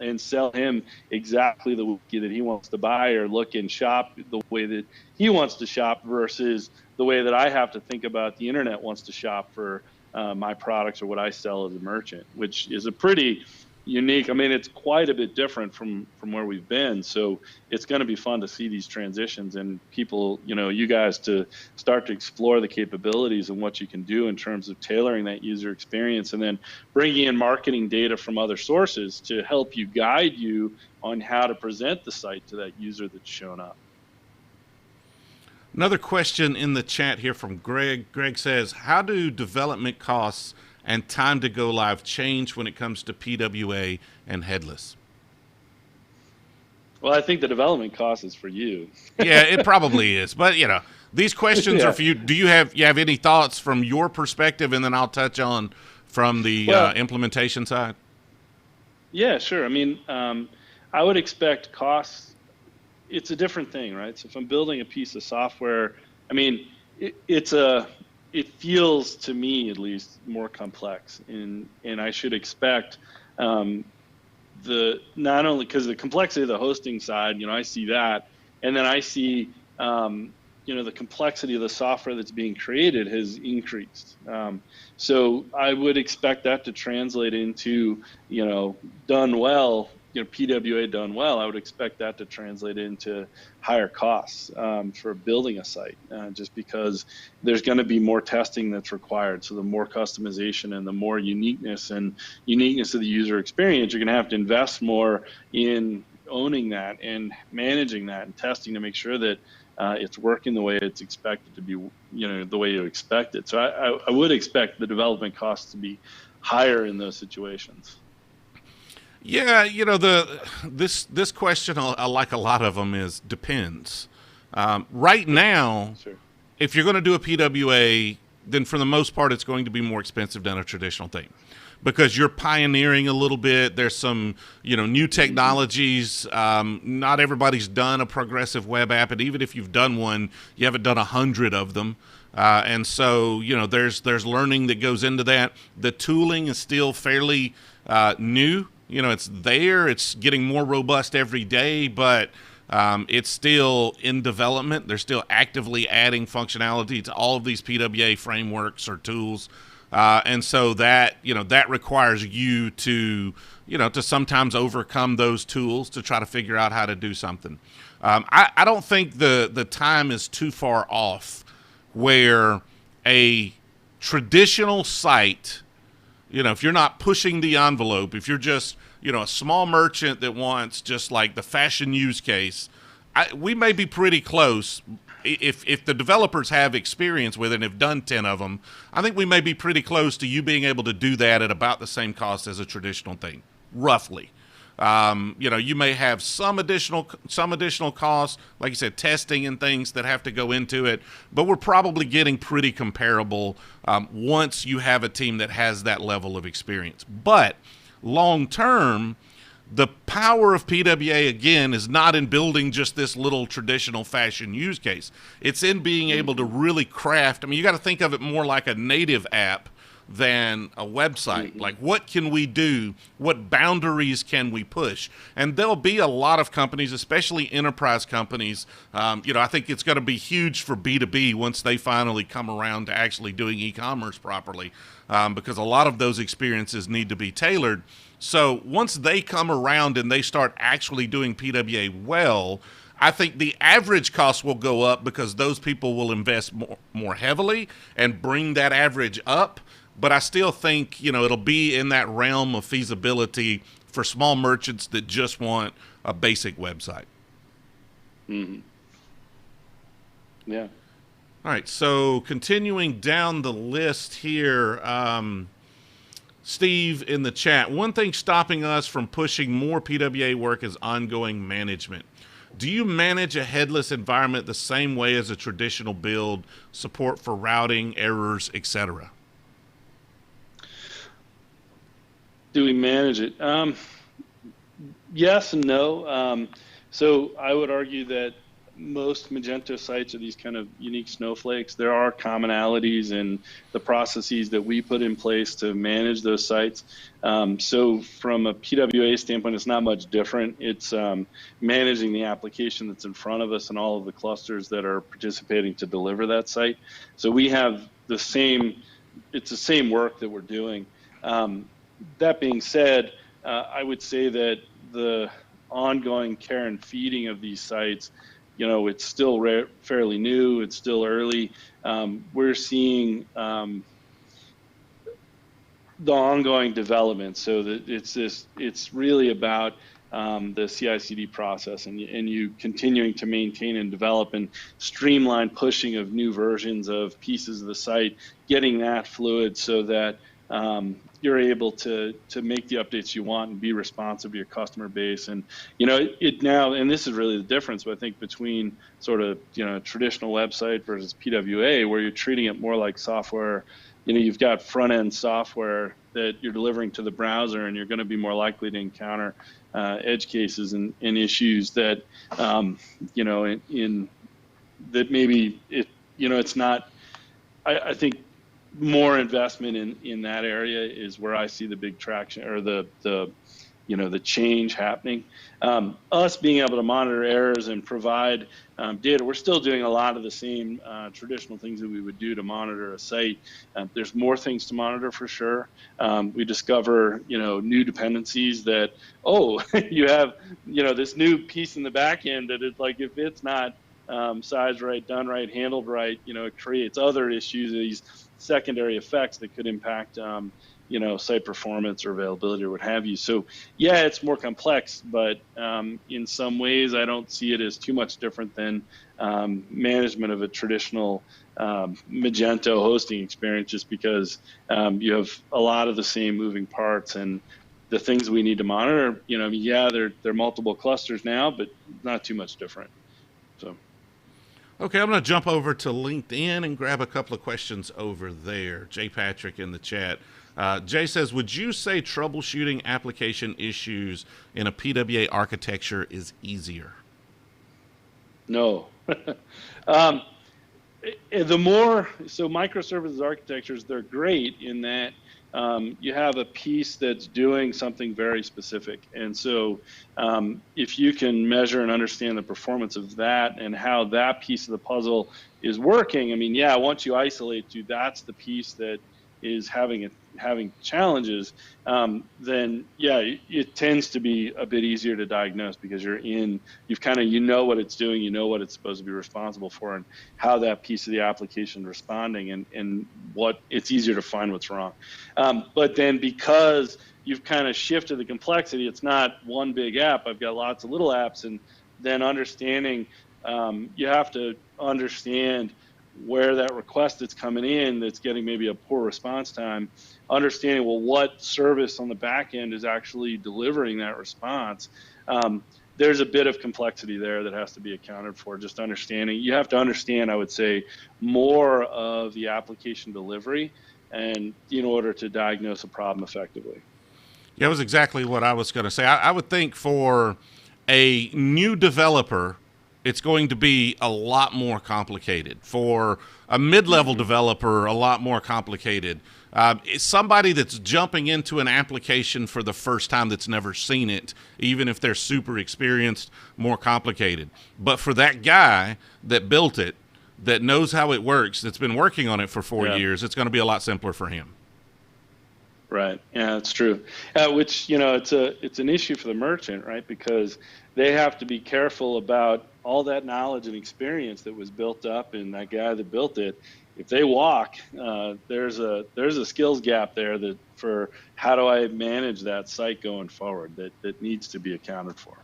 and sell him exactly the wiki that he wants to buy or look and shop the way that he wants to shop versus the way that I have to think about the internet wants to shop for my products or what I sell as a merchant, which is a pretty unique. It's quite a bit different from where we've been. So it's going to be fun to see these transitions and people, you guys, to start to explore the capabilities and what you can do in terms of tailoring that user experience, and then bringing in marketing data from other sources to help you guide you on how to present the site to that user that's shown up. Another question in the chat here from Greg. Greg says, how do development costs and time to go live change when it comes to PWA and headless? Well, I think the development cost is for you. Yeah, it probably is. But, these questions are for you. Do you have any thoughts from your perspective, and then I'll touch on from the implementation side? Yeah, sure. I would expect costs. It's a different thing, right? So if I'm building a piece of software, it feels, to me at least, more complex, and I should expect not only because the complexity of the hosting side, I see that, and then I see the complexity of the software that's being created has increased. So I would expect that to translate into done well. PWA done well, I would expect that to translate into higher costs for building a site, just because there's going to be more testing that's required. So the more customization and the more uniqueness of the user experience, you're going to have to invest more in owning that and managing that and testing to make sure that it's working the way it's expected to be, the way you expect it. So I would expect the development costs to be higher in those situations. Yeah, this question, like a lot of them, is depends. Right now, Sure. If you're going to do a PWA, then for the most part, it's going to be more expensive than a traditional theme, because you're pioneering a little bit. There's some, new technologies. Not everybody's done a progressive web app, and even if you've done one, you haven't done 100 of them. And so, there's learning that goes into that. The tooling is still fairly new. It's there. It's getting more robust every day, but it's still in development. They're still actively adding functionality to all of these PWA frameworks or tools. And so that, that requires you to, to sometimes overcome those tools to try to figure out how to do something. I don't think the time is too far off where a traditional site, if you're not pushing the envelope, if you're just, a small merchant that wants just like the fashion use case, we may be pretty close. If the developers have experience with it and have done 10 of them, I think we may be pretty close to you being able to do that at about the same cost as a traditional thing, roughly. You may have some additional costs, like you said, testing and things that have to go into it, but we're probably getting pretty comparable once you have a team that has that level of experience. But long term, the power of PWA, again, is not in building just this little traditional fashion use case. It's in being able to really craft. I mean, you got to think of it more like a native app than a website. Like, what can we do? What boundaries can we push? And there'll be a lot of companies, especially enterprise companies. I think it's going to be huge for B2B once they finally come around to actually doing e-commerce properly, because a lot of those experiences need to be tailored. So once they come around and they start actually doing PWA well, I think the average cost will go up because those people will invest more heavily and bring that average up. But I still think, it'll be in that realm of feasibility for small merchants that just want a basic website. Mm-hmm. Yeah. All right. So continuing down the list here, Steve in the chat, one thing stopping us from pushing more PWA work is ongoing management. Do you manage a headless environment the same way as a traditional build, support for routing, errors, etc.? Do we manage it? Yes and no. So I would argue that most Magento sites are these kind of unique snowflakes. There are commonalities in the processes that we put in place to manage those sites. So from a PWA standpoint, it's not much different. It's managing the application that's in front of us and all of the clusters that are participating to deliver that site. So we have it's the same work that we're doing. That being said, I would say that the ongoing care and feeding of these sites, it's still fairly new. It's still early. We're seeing the ongoing development. So that it's really about the CI/CD process and you continuing to maintain and develop and streamline pushing of new versions of pieces of the site, getting that fluid so that you're able to make the updates you want and be responsive to your customer base. And it now, and this is really the difference, I think, between sort of traditional website versus PWA, where you're treating it more like software. You've got front end software that you're delivering to the browser, and you're going to be more likely to encounter edge cases and issues that in that maybe it's not. I think more investment in that area is where I see the big traction or the change happening. Us being able to monitor errors and provide data, we're still doing a lot of the same traditional things that we would do to monitor a site. There's more things to monitor for sure. We discover new dependencies that you have this new piece in the back end that it's like if it's not sized right, done right, handled right, it creates other issues, these secondary effects that could impact site performance or availability or what have you. So yeah, it's more complex, but in some ways I don't see it as too much different than management of a traditional Magento hosting experience, just because you have a lot of the same moving parts and the things we need to monitor. They're multiple clusters now, but not too much different. So. Okay, I'm going to jump over to LinkedIn and grab a couple of questions over there. Jay Patrick in the chat. Jay says, would you say troubleshooting application issues in a PWA architecture is easier? No. Microservices architectures, they're great in that you have a piece that's doing something very specific. And so if you can measure and understand the performance of that and how that piece of the puzzle is working, once you isolate that's the piece that is having challenges, then yeah, it tends to be a bit easier to diagnose because you've kind of, what it's doing, what it's supposed to be responsible for, and how that piece of the application is responding, and what it's easier to find what's wrong. But then because you've kind of shifted the complexity, it's not one big app. I've got lots of little apps, and then understanding, you have to understand where that request that's coming in that's getting maybe a poor response time, understanding, well, what service on the back end is actually delivering that response. There's a bit of complexity there that has to be accounted for. Just understanding, you have to understand, I would say, more of the application delivery, and in order to diagnose a problem effectively. Yeah, that was exactly what I was going to say. I would think for a new developer, it's going to be a lot more complicated. For a mid-level developer, a lot more complicated. It's somebody that's jumping into an application for the first time that's never seen it, even if they're super experienced, more complicated. But for that guy that built it, that knows how it works, that's been working on it for 4 years, it's going to be a lot simpler for him. Right. Yeah, that's true. Which, it's an issue for the merchant, right? Because they have to be careful about all that knowledge and experience that was built up in that guy that built it. If they walk, there's a skills gap there for how do I manage that site going forward that needs to be accounted for.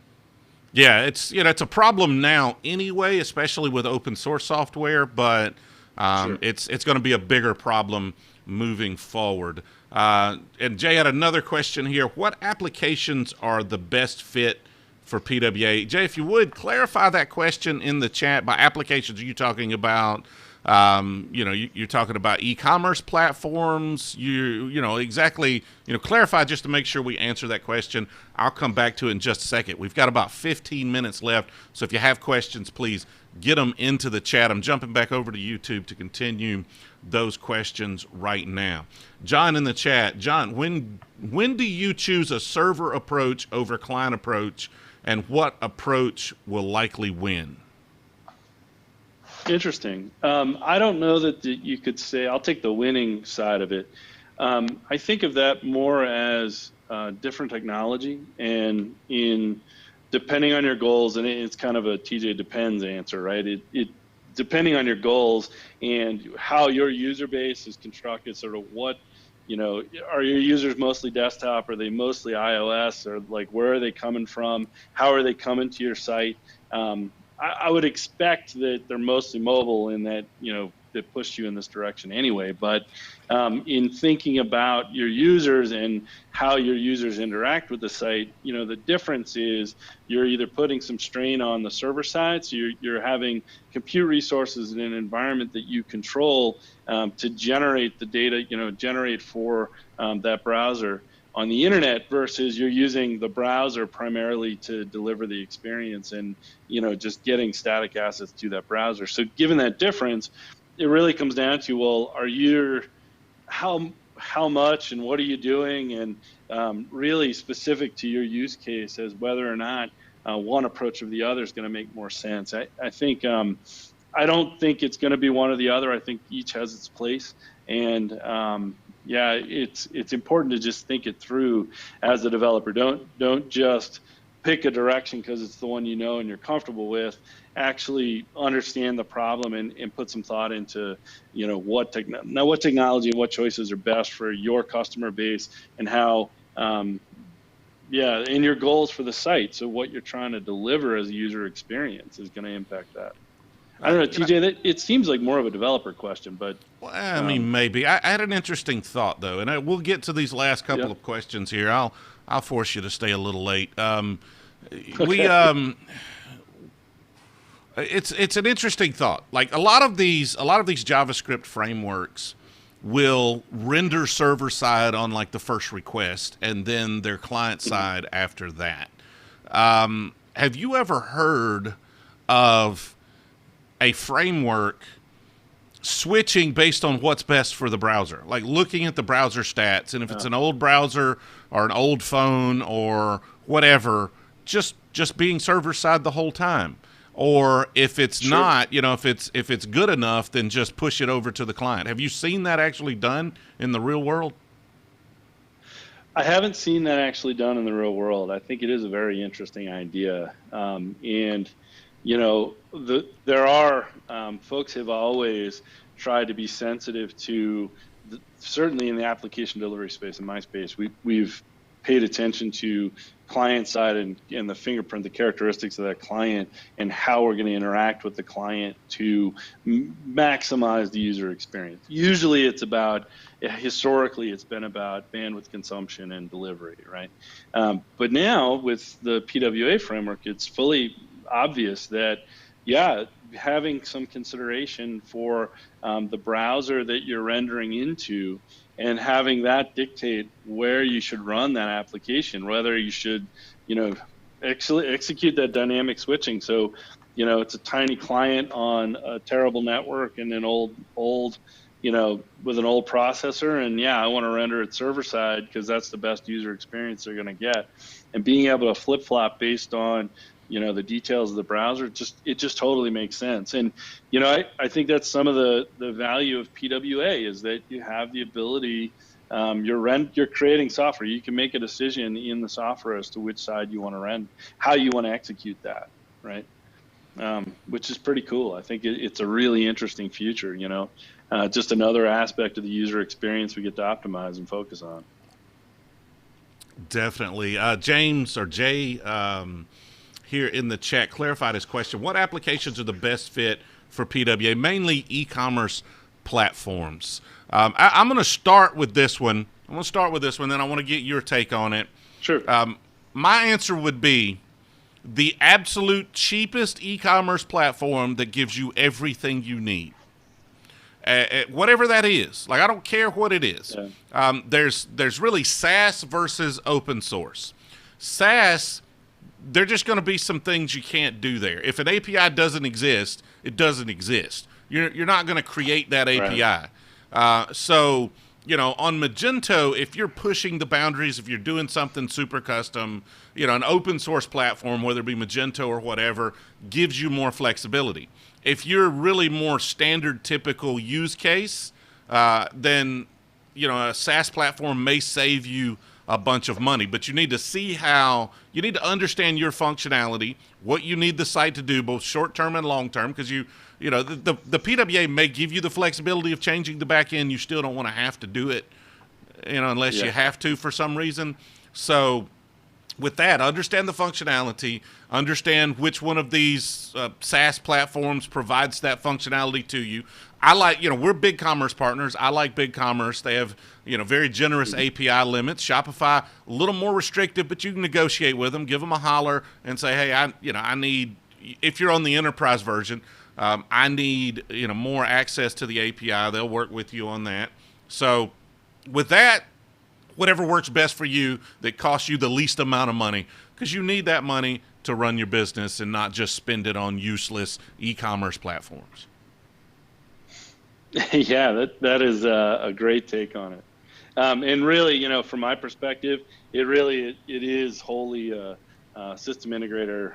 Yeah, it's a problem now anyway, especially with open source software, but Sure. it's going to be a bigger problem moving forward. And Jay had another question here. What applications are the best fit for PWA? Jay, if you would, clarify that question in the chat. By applications, are you talking about, you're talking about e-commerce platforms? Exactly, clarify just to make sure we answer that question. I'll come back to it in just a second. We've got about 15 minutes left, so if you have questions, please get them into the chat. I'm jumping back over to YouTube to continue those questions right now. John in the chat. John, when do you choose a server approach over client approach, and what approach will likely win? Interesting. I don't know that you could say, I'll take the winning side of it. I think of that more as different technology, and depending on your goals, and it's kind of a TJ depends answer, right? It depending on your goals and how your user base is constructed, sort of what, are your users mostly desktop? Are they mostly iOS? Or like, where are they coming from? How are they coming to your site? I would expect that they're mostly mobile, in that, that pushed you in this direction anyway. But in thinking about your users and how your users interact with the site, the difference is you're either putting some strain on the server side, so you're having compute resources in an environment that you control to generate the data, generate for that browser on the internet, versus you're using the browser primarily to deliver the experience, and just getting static assets to that browser. So given that difference, it really comes down to, well, how much and what are you doing, and really specific to your use case as whether or not one approach or the other is going to make more sense. I think I don't think it's going to be one or the other. I think each has its place, and yeah, it's important to just think it through as a developer. Don't just pick a direction because it's the one and you're comfortable with. Actually understand the problem and put some thought into what technology and what choices are best for your customer base, and how and your goals for the site. So what you're trying to deliver as a user experience is going to impact that. I don't know, TJ, it seems like more of a developer question, but... Well, I mean, maybe. I had an interesting thought, though, and we'll get to these last couple of questions here. I'll force you to stay a little late. Okay. It's an interesting thought. Like, a lot of these JavaScript frameworks will render server side on like the first request, and then their client side after that. Have you ever heard of a framework switching based on what's best for the browser, like looking at the browser stats, and if it's an old browser or an old phone or whatever, just being server side the whole time? or if it's Sure. not, if it's good enough, then just push it over to the client. Have you seen that actually done in the real world? I haven't seen that actually done in the real world. I think it is a very interesting idea. And, there are folks have always tried to be sensitive to, certainly in the application delivery space, in my space, we've paid attention to client side and the fingerprint, the characteristics of that client, and how we're going to interact with the client to maximize the user experience. Usually historically it's been about bandwidth consumption and delivery, right? But now with the PWA framework, it's fully obvious that, having some consideration for the browser that you're rendering into, and having that dictate where you should run that application, whether you should, execute that dynamic switching. So, it's a tiny client on a terrible network and an old, with an old processor. And I want to render it server side because that's the best user experience they're going to get. And being able to flip flop based on, the details of the browser, it just totally makes sense. And, I think that's some of the value of PWA is that you have the ability, you're creating software. You can make a decision in the software as to which side you want to render, how you want to execute that, right? Which is pretty cool. I think it's a really interesting future, just another aspect of the user experience we get to optimize and focus on. Definitely. James or Jay, here in the chat clarified his question. What applications are the best fit for PWA? Mainly e-commerce platforms. I'm going to start with this one. Then I want to get your take on it. Sure. My answer would be the absolute cheapest e-commerce platform that gives you everything you need. Whatever that is. Like, I don't care what it is. Yeah. There's really SaaS versus open source. SaaS, there are just going to be some things you can't do there. If an API doesn't exist, it doesn't exist. You're not going to create that API. Right. So, on Magento, if you're pushing the boundaries, if you're doing something super custom, an open source platform, whether it be Magento or whatever, gives you more flexibility. If you're really more standard, typical use case, then, a SaaS platform may save you a bunch of money, but you need to understand your functionality, what you need the site to do, both short-term and long-term, because the PWA may give you the flexibility of changing the back end. You still don't want to have to do it, unless you have to for some reason. So with that, understand the functionality, understand which one of these SaaS platforms provides that functionality to you. I like, we're BigCommerce partners. I like BigCommerce. They have, very generous API limits. Shopify, a little more restrictive, but you can negotiate with them, give them a holler and say, hey, I need, if you're on the enterprise version, I need, more access to the API. They'll work with you on that. So with that, whatever works best for you that costs you the least amount of money, because you need that money to run your business and not just spend it on useless e-commerce platforms. Yeah, that is a great take on it. And really, from my perspective, it is wholly a system integrator.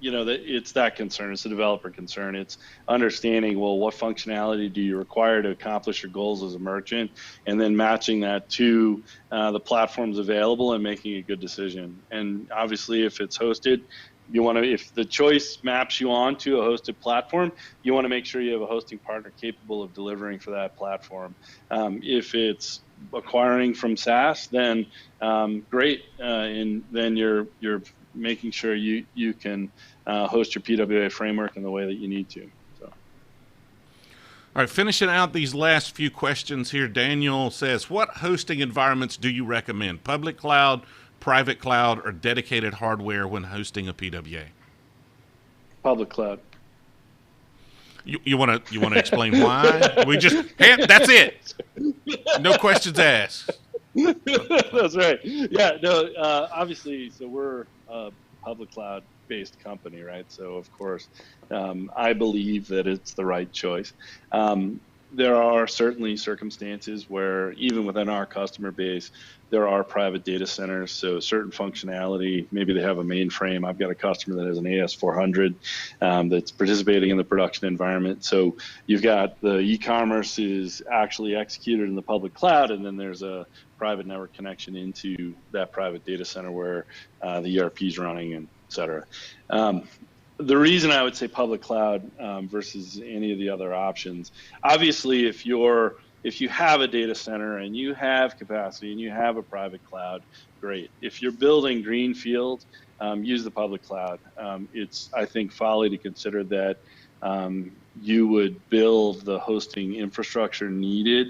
That it's that concern. It's a developer concern. It's understanding, well, what functionality do you require to accomplish your goals as a merchant, and then matching that to the platforms available and making a good decision. And obviously, if it's hosted, if the choice maps you onto a hosted platform, you want to make sure you have a hosting partner capable of delivering for that platform. If it's acquiring from SaaS, then great, and then you're making sure you can host your PWA framework in the way that you need to. So. All right, finishing out these last few questions here, Daniel says, what hosting environments do you recommend? Public cloud, private cloud, or dedicated hardware when hosting a PWA? Public cloud. You want to explain why? We just that's it. No questions asked. That's right. Yeah. No. Obviously, so we're a public cloud-based company, right? So of course, I believe that it's the right choice. there are certainly circumstances where even within our customer base, there are private data centers. So certain functionality, maybe they have a mainframe. I've got a customer that has an AS400 that's participating in the production environment. So you've got the e-commerce is actually executed in the public cloud, and then there's a private network connection into that private data center where the ERP is running, and et cetera. The reason I would say public cloud versus any of the other options, obviously, if you have a data center and you have capacity and you have a private cloud, great. If you're building greenfield, use the public cloud. It's, I think, folly to consider that you would build the hosting infrastructure needed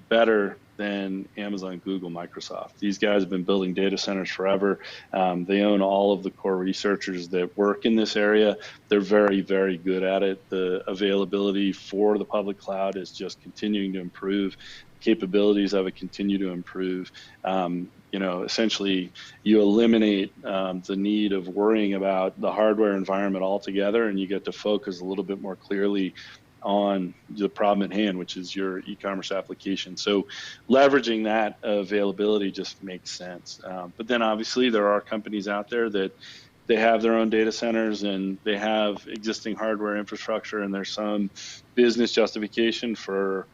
better than Amazon, Google, Microsoft. These guys have been building data centers forever. They own all of the core researchers that work in this area. They're very, very good at it. The availability for the public cloud is just continuing to improve. Capabilities of it continue to improve. Essentially, you eliminate the need of worrying about the hardware environment altogether, and you get to focus a little bit more clearly on the problem at hand, which is your e-commerce application. So leveraging that availability just makes sense. But then obviously there are companies out there that they have their own data centers and they have existing hardware infrastructure, and there's some business justification for,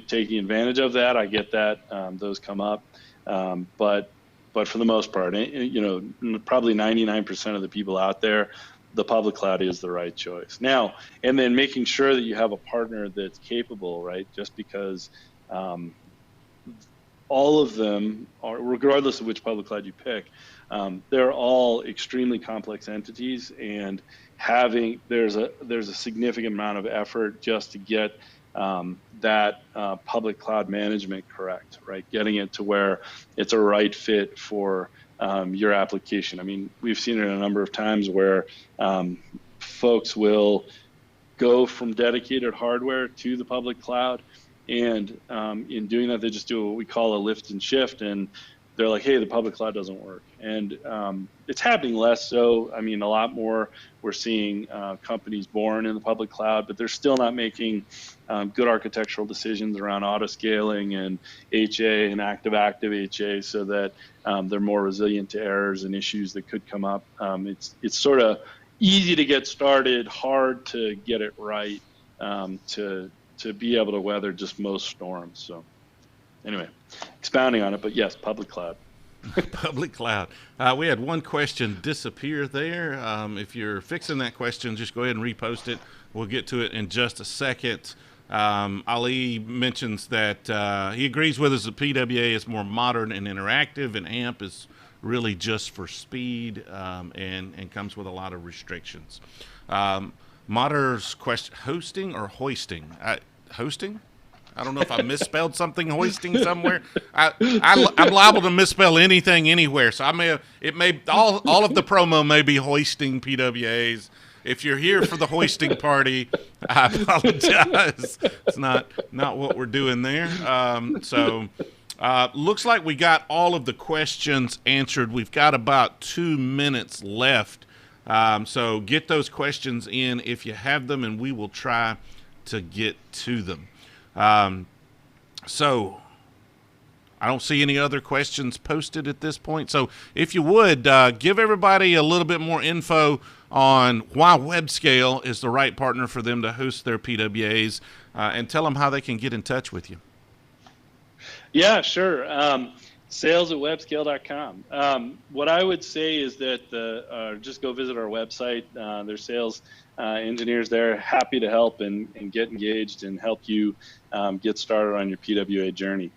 taking advantage of that. I get that. Those come up. But for the most part, probably 99% of the people out there, the public cloud is the right choice. Now, and then making sure that you have a partner that's capable, right? Just because all of them are, regardless of which public cloud you pick, they're all extremely complex entities, and there's a significant amount of effort just to get that public cloud management correct, right? Getting it to where it's a right fit for your application. I mean, we've seen it a number of times where folks will go from dedicated hardware to the public cloud, and in doing that, they just do what we call a lift and shift, and they're like, hey, the public cloud doesn't work. And it's happening less so. I mean, a lot more we're seeing companies born in the public cloud, but they're still not making good architectural decisions around auto scaling and HA and active HA so that they're more resilient to errors and issues that could come up. It's sort of easy to get started, hard to get it right to be able to weather just most storms. So anyway, expounding on it, but yes, public cloud. Public cloud. We had one question disappear there. If you're fixing that question, just go ahead and repost it. We'll get to it in just a second. Ali mentions that he agrees with us that PWA is more modern and interactive, and AMP is really just for speed and comes with a lot of restrictions. Modder's question, hosting or hoisting? Hosting? I don't know if I misspelled something, hoisting somewhere. I'm liable to misspell anything anywhere. So all of the promo may be hoisting PWAs. If you're here for the hoisting party, I apologize. It's not what we're doing there. Looks like we got all of the questions answered. We've got about 2 minutes left. So get those questions in if you have them, and we will try to get to them. So I don't see any other questions posted at this point. So if you would, give everybody a little bit more info on why Webscale is the right partner for them to host their PWAs, and tell them how they can get in touch with you. Yeah, sure. Sales@webscale.com. What I would say is that just go visit our website. There's sales engineers there, happy to help and get engaged and help you get started on your PWA journey.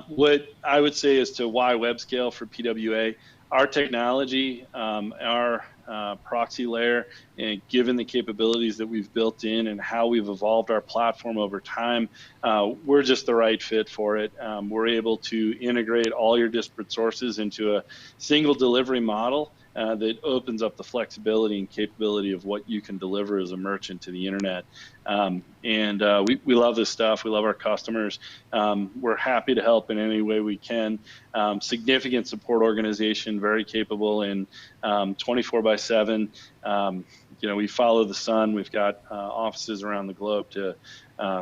What I would say as to why Webscale for PWA, our technology, our proxy layer, and given the capabilities that we've built in and how we've evolved our platform over time, we're just the right fit for it. We're able to integrate all your disparate sources into a single delivery model that opens up the flexibility and capability of what you can deliver as a merchant to the internet. We love this stuff. We love our customers. We're happy to help in any way we can. Significant support organization, very capable in 24/7. We follow the sun. We've got offices around the globe to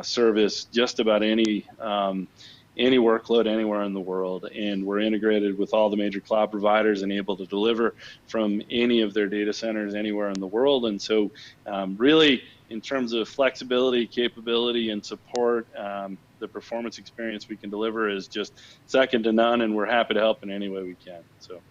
service just about any workload anywhere in the world, and we're integrated with all the major cloud providers and able to deliver from any of their data centers anywhere in the world. And so really, in terms of flexibility, capability, and support, the performance experience we can deliver is just second to none, and we're happy to help in any way we can. So.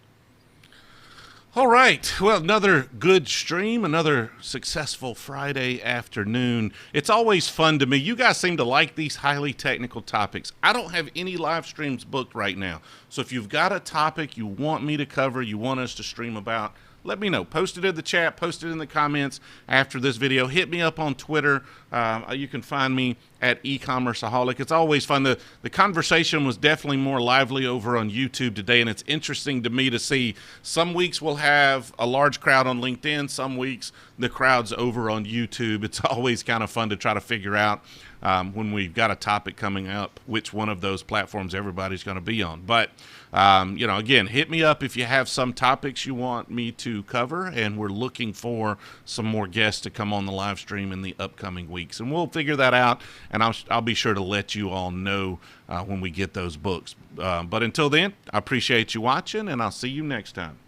All right. Well, another good stream, another successful Friday afternoon. It's always fun to me. You guys seem to like these highly technical topics. I don't have any live streams booked right now. So if you've got a topic you want me to cover, you want us to stream about, let me know. Post it in the chat, post it in the comments after this video. Hit me up on Twitter. You can find me at eCommerceaholic. It's always fun. The conversation was definitely more lively over on YouTube today, and it's interesting to me to see some weeks we'll have a large crowd on LinkedIn, some weeks the crowd's over on YouTube. It's always kind of fun to try to figure out when we've got a topic coming up, which one of those platforms everybody's going to be on. But, again, hit me up if you have some topics you want me to cover, and we're looking for some more guests to come on the live stream in the upcoming weeks. And we'll figure that out, and I'll be sure to let you all know when we get those books. But until then, I appreciate you watching, and I'll see you next time.